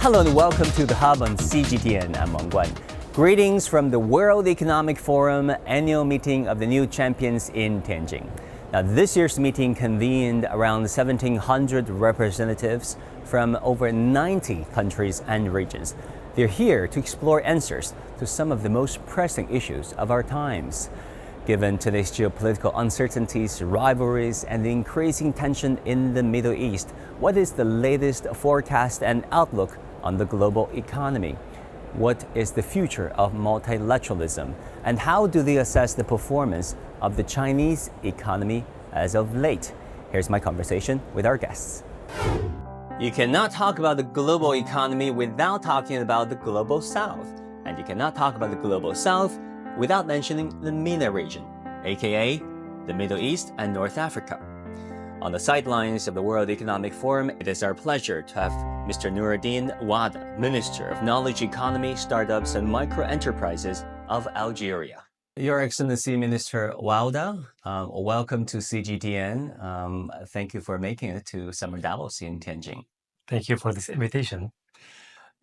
Hello and welcome to The Hub on CGTN. I'm Wang Guan. Greetings from the World Economic Forum annual meeting of the new champions in Tianjin. Now, this year's meeting convened around 1,700 representatives from over 90 countries and regions. They're here to explore answers to some of the most pressing issues of our times. Given today's geopolitical uncertainties, rivalries, and the increasing tension in the Middle East, what is the latest forecast and outlook on the global economy? What is the future of multilateralism? And how do they assess the performance of the Chinese economy as of late? Here's my conversation with our guests. You cannot talk about the global economy without talking about the global south. And you cannot talk about the global south without mentioning the MENA region, aka the Middle East and North Africa. On the sidelines of the World Economic Forum, it is our pleasure to have Mr. Nouredinne Ouadah, Minister of Knowledge Economy, Startups and Micro-enterprises of Algeria. Your Excellency, Minister Ouadah, welcome to CGTN. Thank you for making it to Summer Davos in Tianjin. Thank you for this invitation.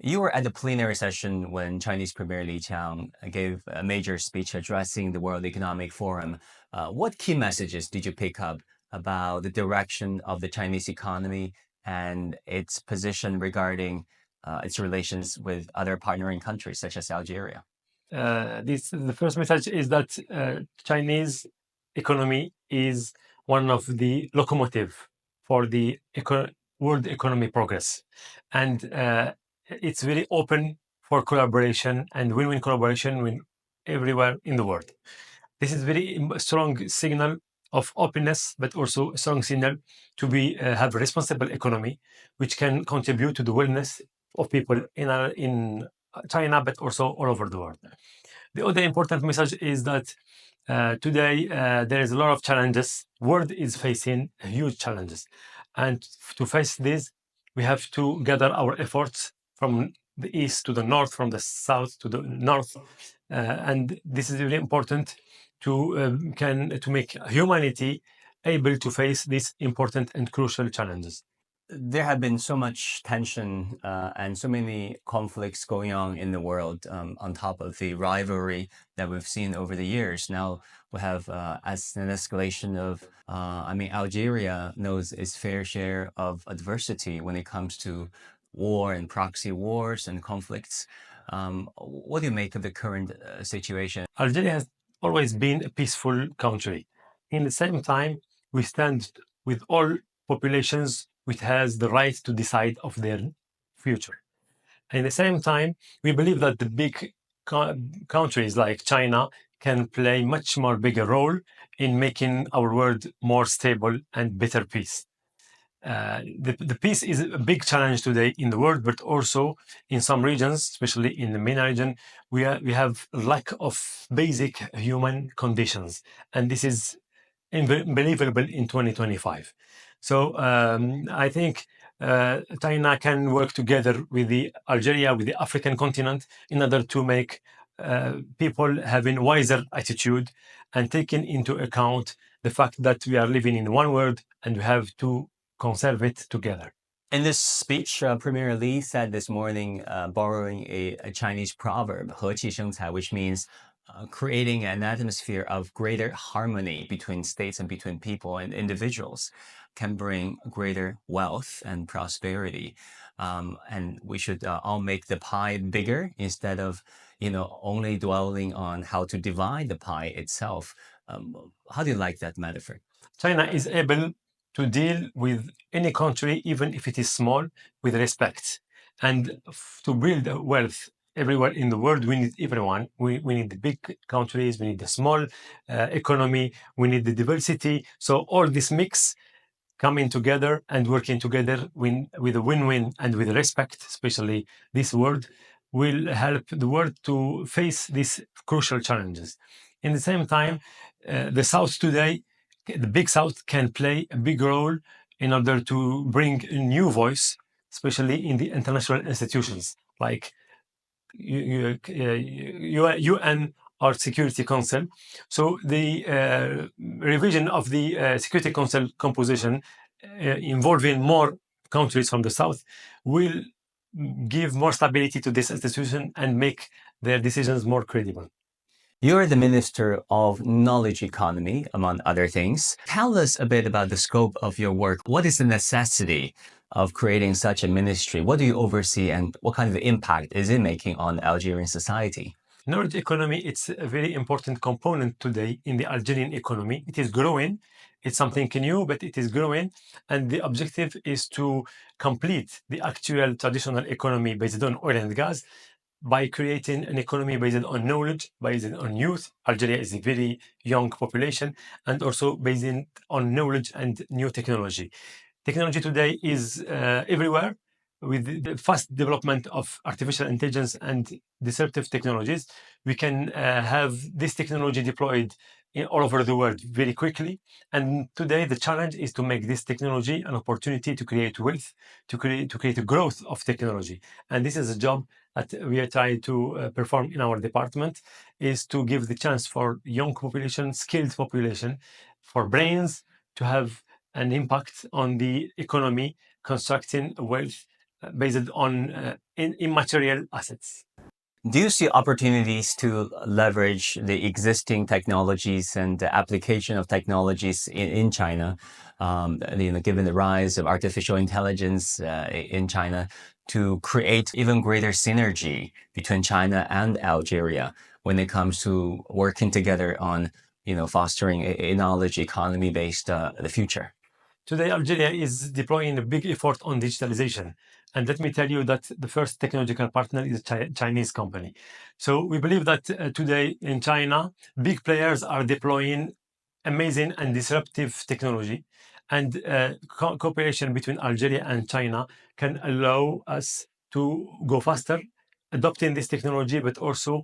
You were at the plenary session when Chinese Premier Li Qiang gave a major speech addressing the World Economic Forum. What key messages did you pick up about the direction of the Chinese economy and its position regarding its relations with other partnering countries such as Algeria? The first message is that Chinese economy is one of the locomotive for the world economy progress, and it's very open for collaboration and win-win collaboration with everywhere in the world. This is very strong signal of openness, but also a strong signal to have a responsible economy, which can contribute to the wellness of people in China, but also all over the world. The other important message is that today there is a lot of challenges. World is facing huge challenges, and to face this, we have to gather our efforts from the east to the north, from the south to the north, and this is really important to make humanity able to face these important and crucial challenges. There have been so much tension and so many conflicts going on in the world on top of the rivalry that we've seen over the years. Now we have as an escalation of, Algeria knows its fair share of adversity when it comes to war and proxy wars and conflicts. What do you make of the current situation? Algeria has always been a peaceful country. In the same time, we stand with all populations which has the right to decide of their future. At the same time, we believe that the big countries like China can play much more bigger role in making our world more stable and better peace. The peace is a big challenge today in the world, but also in some regions, especially in the MENA region, we have lack of basic human conditions, and this is unbelievable in 2025. So I think China can work together with Algeria, with the African continent, in order to make people having wiser attitude and taking into account the fact that we are living in one world and we have to conserve it together. In this speech, Premier Li said this morning, borrowing a Chinese proverb, 和气生财, which means creating an atmosphere of greater harmony between states and between people and individuals can bring greater wealth and prosperity. And we should all make the pie bigger instead of, only dwelling on how to divide the pie itself. How do you like that metaphor? China is able to deal with any country, even if it is small, with respect. And to build wealth everywhere in the world, we need everyone. We need the big countries, we need the small economy, we need the diversity. So all this mix coming together and working together with a win-win and with respect, especially this world, will help the world to face these crucial challenges. In the same time, the South today, the big South can play a big role in order to bring a new voice, especially in the international institutions like UN or Security Council. So the revision of the Security Council composition involving more countries from the South will give more stability to this institution and make their decisions more credible. You're the Minister of Knowledge Economy, among other things. Tell us a bit about the scope of your work. What is the necessity of creating such a ministry? What do you oversee and what kind of impact is it making on Algerian society? Knowledge economy, it's a very important component today in the Algerian economy. It is growing. It's something new, but it is growing. And the objective is to complete the actual traditional economy based on oil and gas by creating an economy based on knowledge, based on youth. Algeria is a very young population, and also based on knowledge and new technology. Technology today is everywhere. With the fast development of artificial intelligence and disruptive technologies, we can have this technology deployed all over the world very quickly. And today, the challenge is to make this technology an opportunity to create wealth, to create a growth of technology. And this is a job that we are trying to perform in our department, is to give the chance for young population, skilled population, for brains to have an impact on the economy, constructing wealth based on immaterial assets. Do you see opportunities to leverage the existing technologies and the application of technologies in China, given the rise of artificial intelligence in China, to create even greater synergy between China and Algeria when it comes to working together on, fostering a knowledge economy based the future? Today, Algeria is deploying a big effort on digitalization. And let me tell you that the first technological partner is a Chinese company. So we believe that today in China, big players are deploying amazing and disruptive technology. And cooperation between Algeria and China can allow us to go faster, adopting this technology, but also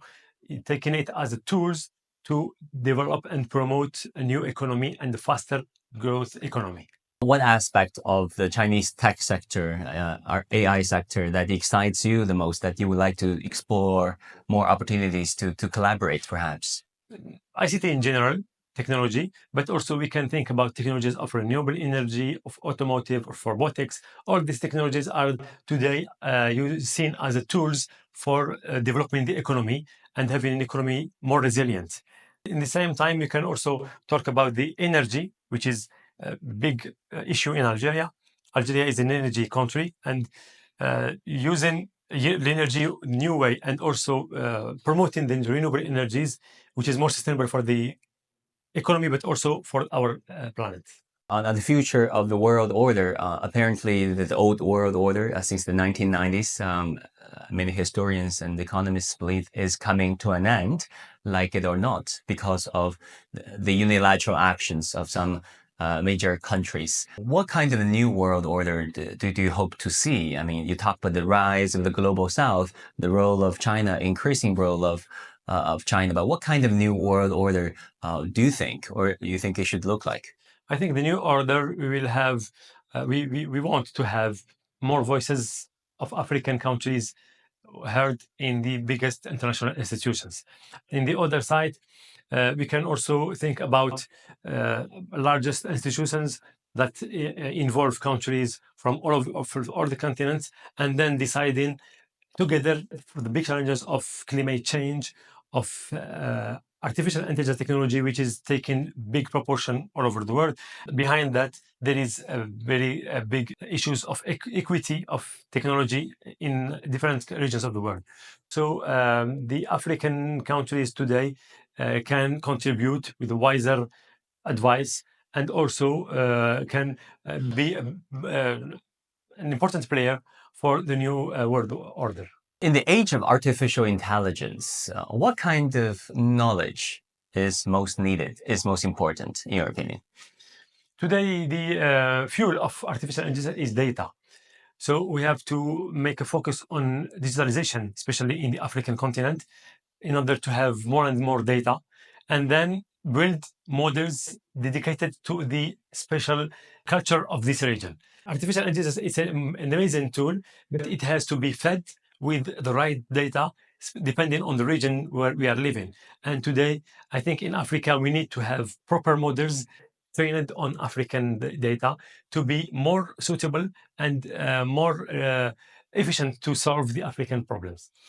taking it as a tools to develop and promote a new economy and a faster growth economy. What aspect of the Chinese tech sector, our AI sector, that excites you the most, that you would like to explore more opportunities to collaborate, perhaps? ICT in general, technology, but also we can think about technologies of renewable energy, of automotive, of robotics. All these technologies are today seen as tools for developing the economy and having an economy more resilient. In the same time, we can also talk about the energy, which is a big issue in Algeria. Algeria is an energy country, and using the energy new way and also promoting the renewable energies, which is more sustainable for the economy, but also for our planet. On the future of the world order, apparently the old world order since the 1990s, many historians and economists believe is coming to an end, like it or not, because of the unilateral actions of some major countries. What kind of a new world order do you hope to see? I mean, you talk about the rise of the global south, the role of China, increasing role of China, but what kind of new world order do you think, or you think it should look like? I think the new order we will have, we want to have more voices of African countries heard in the biggest international institutions. In the other side, we can also think about largest institutions that involve countries from all the continents, and then deciding together for the big challenges of climate change, of artificial intelligence technology, which is taking big proportion all over the world. Behind that, there is a very big issues of equity of technology in different regions of the world. So the African countries today can contribute with wiser advice, and also can be an important player for the new world order. In the age of artificial intelligence, what kind of knowledge is most needed, is most important, in your opinion? Today, the fuel of artificial intelligence is data. So we have to make a focus on digitalization, especially in the African continent, in order to have more and more data, and then build models dedicated to the special culture of this region. Artificial intelligence is an amazing tool, but it has to be fed with the right data, depending on the region where we are living. And today, I think in Africa, we need to have proper models trained on African data to be more suitable and more efficient to solve the African problems.